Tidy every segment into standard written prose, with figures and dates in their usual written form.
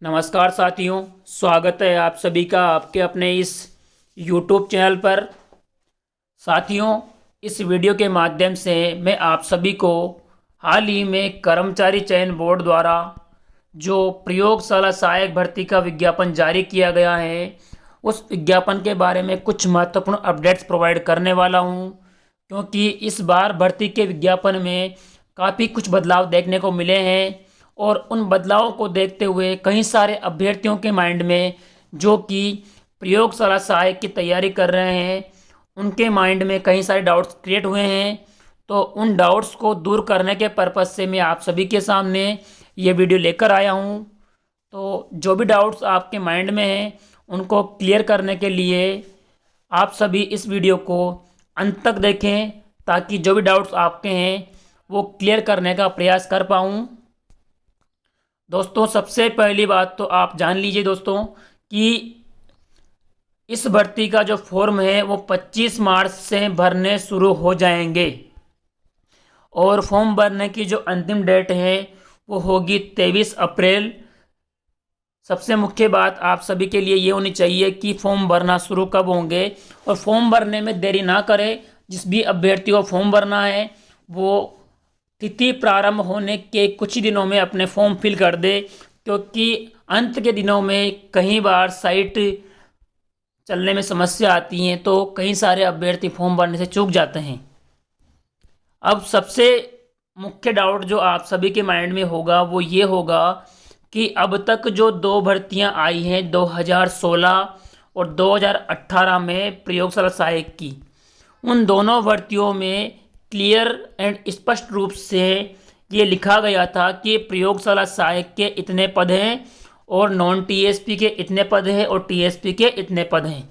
नमस्कार साथियों, स्वागत है आप सभी का आपके अपने इस YouTube चैनल पर। साथियों, इस वीडियो के माध्यम से मैं आप सभी को हाल ही में कर्मचारी चयन बोर्ड द्वारा जो प्रयोगशाला सहायक भर्ती का विज्ञापन जारी किया गया है, उस विज्ञापन के बारे में कुछ महत्वपूर्ण अपडेट्स प्रोवाइड करने वाला हूं, क्योंकि इस बार भर्ती के विज्ञापन में काफ़ी कुछ बदलाव देखने को मिले हैं और उन बदलावों को देखते हुए कई सारे अभ्यर्थियों के माइंड में जो कि प्रयोगशाला सहायक की तैयारी कर रहे हैं, उनके माइंड में कई सारे डाउट्स क्रिएट हुए हैं। तो उन डाउट्स को दूर करने के पर्पज़ से मैं आप सभी के सामने ये वीडियो लेकर आया हूँ। तो जो भी डाउट्स आपके माइंड में हैं उनको क्लियर करने के लिए आप सभी इस वीडियो को अंत तक देखें, ताकि जो भी डाउट्स आपके हैं वो क्लियर करने का प्रयास कर पाऊँ। दोस्तों, सबसे पहली बात तो आप जान लीजिए दोस्तों कि इस भर्ती का जो फॉर्म है वो 25 मार्च से भरने शुरू हो जाएंगे और फॉर्म भरने की जो अंतिम डेट है वो होगी 23 अप्रैल। सबसे मुख्य बात आप सभी के लिए ये होनी चाहिए कि फॉर्म भरना शुरू कब होंगे, और फॉर्म भरने में देरी ना करें। जिस भी अभ्यर्थी को फॉर्म भरना है वो तिथि प्रारंभ होने के कुछ ही दिनों में अपने फॉर्म फिल कर दे, क्योंकि अंत के दिनों में कई बार साइट चलने में समस्या आती है, तो कई सारे अभ्यर्थी फॉर्म भरने से चूक जाते हैं। अब सबसे मुख्य डाउट जो आप सभी के माइंड में होगा वो ये होगा कि अब तक जो दो भर्तियां आई हैं 2016 और 2018 में प्रयोगशाला सहायक की, उन दोनों भर्तियों में क्लियर एंड स्पष्ट रूप से ये लिखा गया था कि प्रयोगशाला सहायक के इतने पद हैं और नॉन टीएसपी के इतने पद हैं और टीएसपी के इतने पद हैं।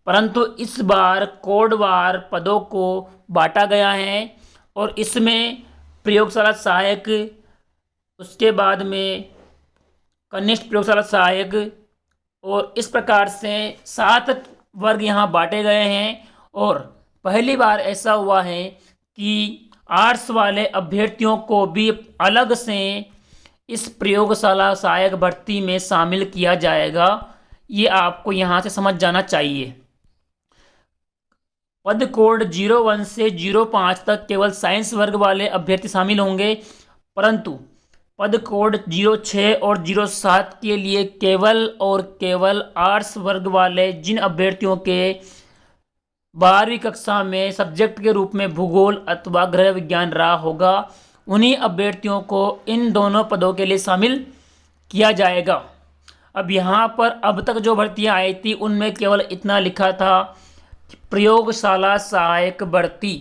परंतु इस बार कोडवार पदों को बांटा गया है और इसमें प्रयोगशाला सहायक, उसके बाद में कनिष्ठ प्रयोगशाला सहायक, और इस प्रकार से 7 वर्ग यहाँ बांटे गए हैं। और पहली बार ऐसा हुआ है कि आर्ट्स वाले अभ्यर्थियों को भी अलग से इस प्रयोगशाला सहायक भर्ती में शामिल किया जाएगा। ये आपको यहाँ से समझ जाना चाहिए। पद कोड 01 से 05 तक केवल साइंस वर्ग वाले अभ्यर्थी शामिल होंगे, परंतु पद कोड 06 और 07 के लिए केवल और केवल आर्ट्स वर्ग वाले जिन अभ्यर्थियों के 12वीं कक्षा में सब्जेक्ट के रूप में भूगोल अथवा गृह विज्ञान रहा होगा, उन्हीं अभ्यर्थियों को इन दोनों पदों के लिए शामिल किया जाएगा। अब यहाँ पर अब तक जो भर्तियाँ आई थी उनमें केवल इतना लिखा था प्रयोगशाला सहायक भर्ती,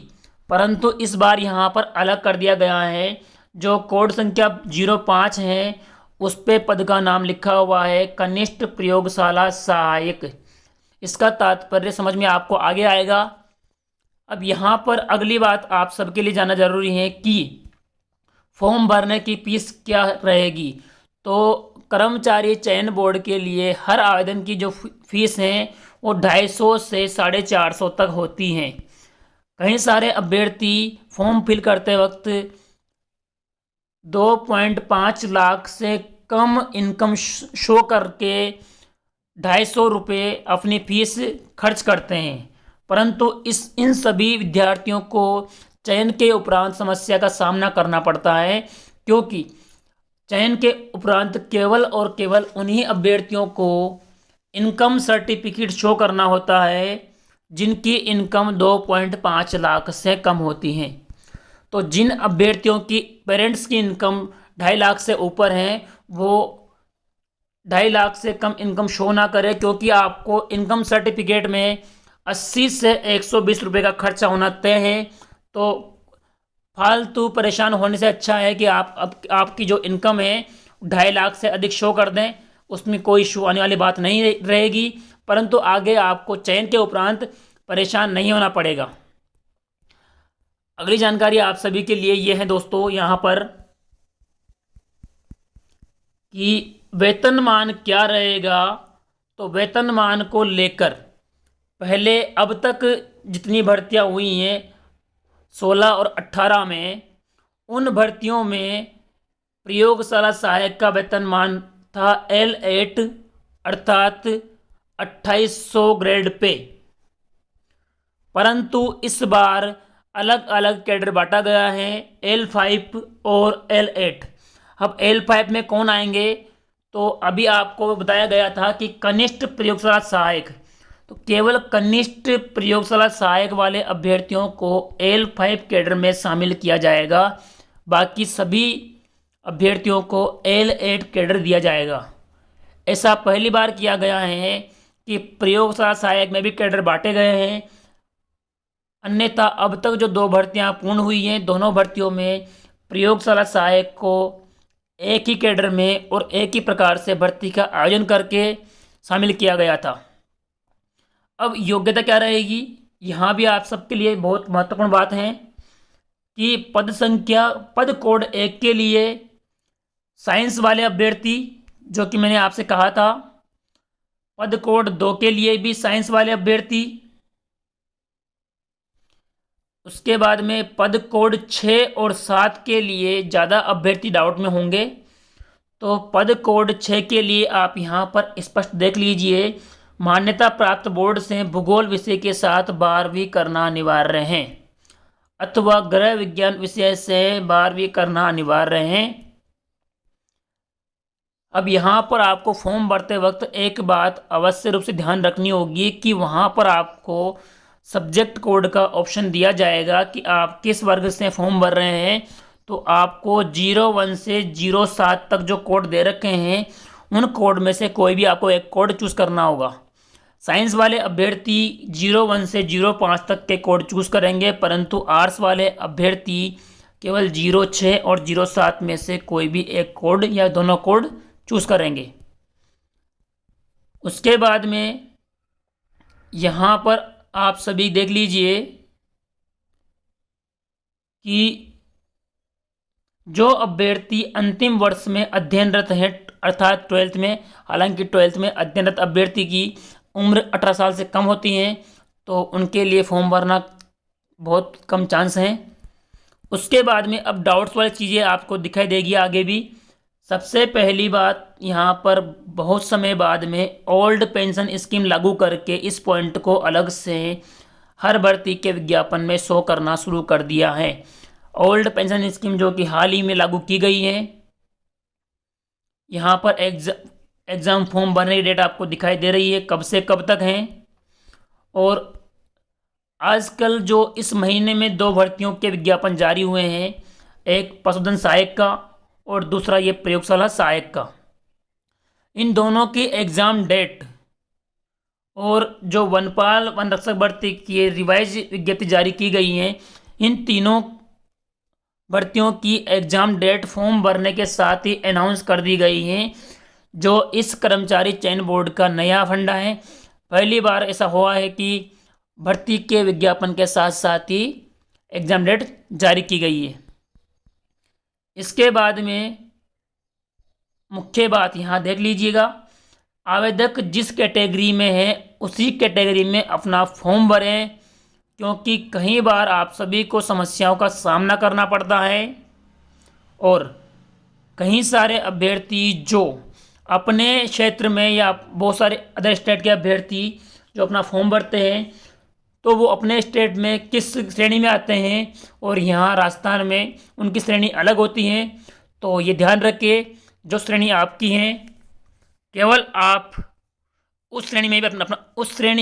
परंतु इस बार यहाँ पर अलग कर दिया गया है। जो कोड संख्या 05 है उस पे पद का नाम लिखा हुआ है कनिष्ठ प्रयोगशाला सहायक। इसका तात्पर्य समझ में आपको आगे आएगा। अब यहाँ पर अगली बात आप सबके लिए जानना जरूरी है कि फॉर्म भरने की फीस क्या रहेगी। तो कर्मचारी चयन बोर्ड के लिए हर आवेदन की जो फीस है वो 250 से 450 तक होती हैं। कई सारे अभ्यर्थी फॉर्म फिल करते वक्त 2.5 लाख से कम इनकम शो करके 250 रुपये अपनी फीस खर्च करते हैं, परंतु इन सभी विद्यार्थियों को चयन के उपरांत समस्या का सामना करना पड़ता है, क्योंकि चयन के उपरांत केवल और केवल उन्हीं अभ्यर्थियों को इनकम सर्टिफिकेट शो करना होता है जिनकी इनकम 2.5 लाख से कम होती है। तो जिन अभ्यर्थियों की पेरेंट्स की इनकम 2.5 लाख से ऊपर है वो 2.5 लाख से कम इनकम शो ना करे, क्योंकि आपको इनकम सर्टिफिकेट में 80 से 120 रुपये का खर्चा होना तय है। तो फालतू परेशान होने से अच्छा है कि आपकी जो इनकम है 2.5 लाख से अधिक शो कर दें, उसमें कोई इशू आने वाली बात नहीं रहेगी, परंतु आगे आपको चयन के उपरांत परेशान नहीं होना पड़ेगा। अगली जानकारी आप सभी के लिए ये है दोस्तों यहाँ पर कि वेतनमान क्या रहेगा। तो वेतनमान को लेकर पहले अब तक जितनी भर्तियां हुई हैं 16 और 18 में, उन भर्तियों में प्रयोगशाला सहायक का वेतनमान था L8 अर्थात 2800 ग्रेड पे, परंतु इस बार अलग अलग कैडर बांटा गया है, L5 और L8। अब L5 में कौन आएंगे, तो अभी आपको बताया गया था कि कनिष्ठ प्रयोगशाला सहायक, तो केवल कनिष्ठ प्रयोगशाला सहायक वाले अभ्यर्थियों को L5 कैडर में शामिल किया जाएगा, बाकी सभी अभ्यर्थियों को L8 कैडर दिया जाएगा। ऐसा पहली बार किया गया है कि प्रयोगशाला सहायक में भी कैडर बांटे गए हैं, अन्यथा अब तक जो 2 भर्तियां पूर्ण हुई हैं, दोनों भर्तियों में प्रयोगशाला सहायक को एक ही कैडर में और एक ही प्रकार से भर्ती का आयोजन करके शामिल किया गया था। अब योग्यता क्या रहेगी, यहाँ भी आप सबके लिए बहुत महत्वपूर्ण बात है कि पद कोड 1 के लिए साइंस वाले अभ्यर्थी, जो कि मैंने आपसे कहा था, पद कोड 2 के लिए भी साइंस वाले अभ्यर्थी, उसके बाद में पद कोड 6 और 7 के लिए ज़्यादा अभ्यर्थी डाउट में होंगे। तो पद कोड 6 के लिए आप यहाँ पर स्पष्ट देख लीजिए, मान्यता प्राप्त बोर्ड से भूगोल विषय के साथ 12वीं करना अनिवार्य है, अथवा गृह विज्ञान विषय से 12वीं करना अनिवार्य है। अब यहाँ पर आपको फॉर्म भरते वक्त एक बात अवश्य रूप से ध्यान रखनी होगी कि वहाँ पर आपको सब्जेक्ट कोड का ऑप्शन दिया जाएगा कि आप किस वर्ग से फॉर्म भर रहे हैं। तो आपको 01 से 07 तक जो कोड दे रखे हैं, उन कोड में से कोई भी आपको एक कोड चूज़ करना होगा। साइंस वाले अभ्यर्थी 01 से 05 तक के कोड चूज़ करेंगे, परंतु आर्ट्स वाले अभ्यर्थी केवल 06 और 07 में से कोई भी एक कोड या दोनों कोड चूज़ करेंगे। उसके बाद में यहाँ पर आप सभी देख लीजिए कि जो अभ्यर्थी अंतिम वर्ष में अध्ययनरत हैं, अर्थात 12th में, हालांकि 12th में अध्ययनरत अभ्यर्थी की उम्र 18 साल से कम होती है, तो उनके लिए फॉर्म भरना बहुत कम चांस हैं। उसके बाद में अब डाउट्स वाली चीज़ें आपको दिखाई देगी आगे भी। सबसे पहली बात, यहाँ पर बहुत समय बाद में ओल्ड पेंशन स्कीम लागू करके इस पॉइंट को अलग से हर भर्ती के विज्ञापन में शो करना शुरू कर दिया है। ओल्ड पेंशन स्कीम जो कि हाल ही में लागू की गई है, यहाँ पर एग्ज़ाम फॉर्म भरने की डेट आपको दिखाई दे रही है, कब से कब तक है। और आजकल जो इस महीने में 2 भर्तियों के विज्ञापन जारी हुए हैं, एक पशुधन सहायक का और दूसरा ये प्रयोगशाला सहायक का, इन दोनों की एग्ज़ाम डेट और जो वनपाल वन रक्षक भर्ती की रिवाइज विज्ञप्ति जारी की गई हैं, इन तीनों भर्तियों की एग्ज़ाम डेट फॉर्म भरने के साथ ही अनाउंस कर दी गई हैं, जो इस कर्मचारी चयन बोर्ड का नया फंडा है। पहली बार ऐसा हुआ है कि भर्ती के विज्ञापन के साथ साथ ही एग्ज़ाम डेट जारी की गई है। इसके बाद में मुख्य बात यहाँ देख लीजिएगा, आवेदक जिस कैटेगरी में है उसी कैटेगरी में अपना फॉर्म भरें, क्योंकि कई बार आप सभी को समस्याओं का सामना करना पड़ता है और कई सारे अभ्यर्थी जो अपने क्षेत्र में या बहुत सारे अदर स्टेट के अभ्यर्थी जो अपना फॉर्म भरते हैं, तो वो अपने स्टेट में किस श्रेणी में आते हैं और यहाँ राजस्थान में उनकी श्रेणी अलग होती है। तो ये ध्यान रखिए, जो श्रेणी आपकी है केवल आप उस श्रेणी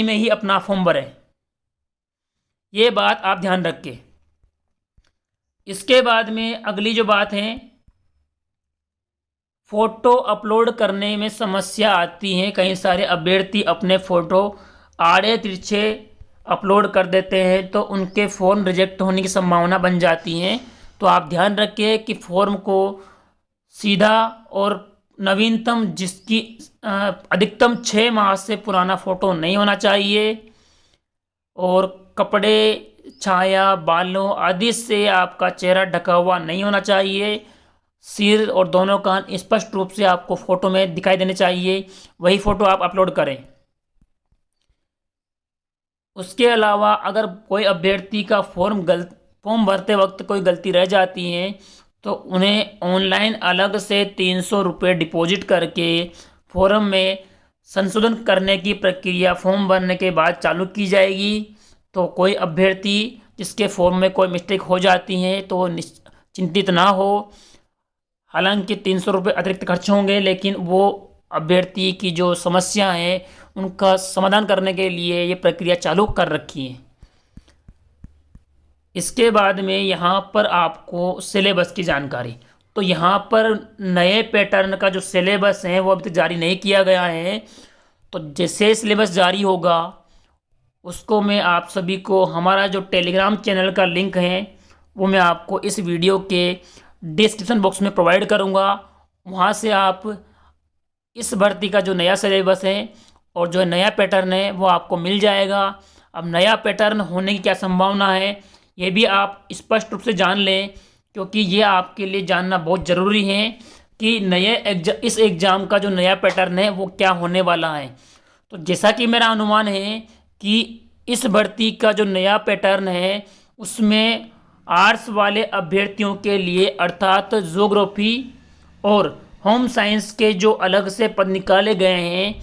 में ही अपना फॉर्म भरें, ये बात आप ध्यान रखें। इसके बाद में अगली जो बात है, फ़ोटो अपलोड करने में समस्या आती है। कई सारे अभ्यर्थी अपने फ़ोटो आड़े तिरछे अपलोड कर देते हैं, तो उनके फॉर्म रिजेक्ट होने की संभावना बन जाती है। तो आप ध्यान रखिए कि फॉर्म को सीधा और नवीनतम, जिसकी अधिकतम 6 माह से पुराना फ़ोटो नहीं होना चाहिए, और कपड़े, छाया, बालों आदि से आपका चेहरा ढका हुआ नहीं होना चाहिए। सिर और दोनों कान स्पष्ट रूप से आपको फ़ोटो में दिखाई देने चाहिए, वही फ़ोटो आप अपलोड करें। उसके अलावा अगर कोई अभ्यर्थी का फॉर्म भरते वक्त कोई गलती रह जाती है, तो उन्हें ऑनलाइन अलग से 300 रुपये डिपॉजिट करके फॉर्म में संशोधन करने की प्रक्रिया फॉर्म भरने के बाद चालू की जाएगी। तो कोई अभ्यर्थी जिसके फॉर्म में कोई मिस्टेक हो जाती है तो वो चिंतित ना हो। हालांकि 300 रुपये अतिरिक्त खर्च होंगे, लेकिन वो अभ्यर्थी की जो समस्या है उनका समाधान करने के लिए ये प्रक्रिया चालू कर रखी है। इसके बाद में यहाँ पर आपको सिलेबस की जानकारी, तो यहाँ पर नए पैटर्न का जो सिलेबस है वो अभी तक जारी नहीं किया गया है। तो जैसे सिलेबस जारी होगा उसको मैं आप सभी को हमारा जो टेलीग्राम चैनल का लिंक है वो मैं आपको इस वीडियो के डिस्क्रिप्शन बॉक्स में प्रोवाइड करूँगा। वहाँ से आप इस भर्ती का जो नया सिलेबस है और जो नया पैटर्न है वो आपको मिल जाएगा। अब नया पैटर्न होने की क्या संभावना है ये भी आप स्पष्ट रूप से जान लें, क्योंकि ये आपके लिए जानना बहुत ज़रूरी है कि इस एग्ज़ाम का जो नया पैटर्न है वो क्या होने वाला है। तो जैसा कि मेरा अनुमान है कि इस भर्ती का जो नया पैटर्न है उसमें आर्ट्स वाले अभ्यर्थियों के लिए अर्थात ज्योग्राफी और होम साइंस के जो अलग से पद निकाले गए हैं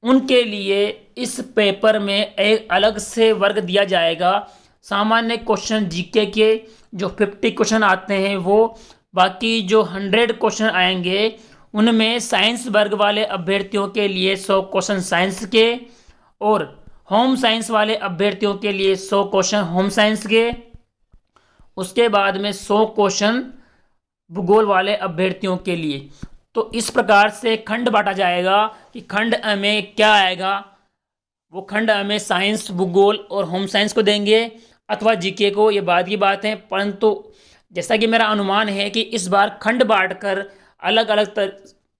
उनके लिए इस पेपर में एक अलग से वर्ग दिया जाएगा। सामान्य क्वेश्चन जीके के जो 50 क्वेश्चन आते हैं वो, बाकी जो 100 क्वेश्चन आएंगे उनमें साइंस वर्ग वाले अभ्यर्थियों के लिए 100 क्वेश्चन साइंस के और होम साइंस वाले अभ्यर्थियों के लिए 100 क्वेश्चन होम साइंस के। उसके बाद में 100 क्वेश्चन भूगोल वाले अभ्यर्थियों के लिए। तो इस प्रकार से खंड बांटा जाएगा कि खंड अ में क्या आएगा, वो खंड अ में साइंस, भूगोल और होम साइंस को देंगे अथवा जीके को, ये बाद की बात है। परंतु जैसा कि मेरा अनुमान है कि इस बार खंड बांटकर अलग अलग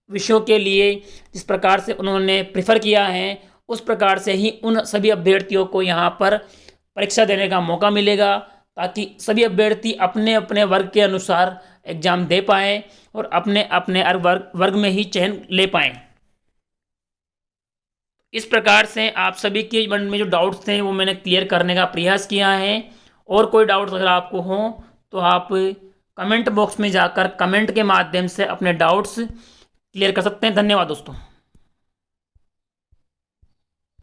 विषयों के लिए जिस प्रकार से उन्होंने प्रेफर किया है उस प्रकार से ही उन सभी अभ्यर्थियों को यहाँ पर परीक्षा देने का मौका मिलेगा, ताकि सभी अभ्यर्थी अपने अपने वर्ग के अनुसार एग्जाम दे पाएँ और अपने अपने वर्ग में ही चयन ले पाएँ। इस प्रकार से आप सभी के मन में जो डाउट्स थे वो मैंने क्लियर करने का प्रयास किया है। और कोई डाउट्स अगर आपको हो तो आप कमेंट बॉक्स में जाकर कमेंट के माध्यम से अपने डाउट्स क्लियर कर सकते हैं। धन्यवाद दोस्तों।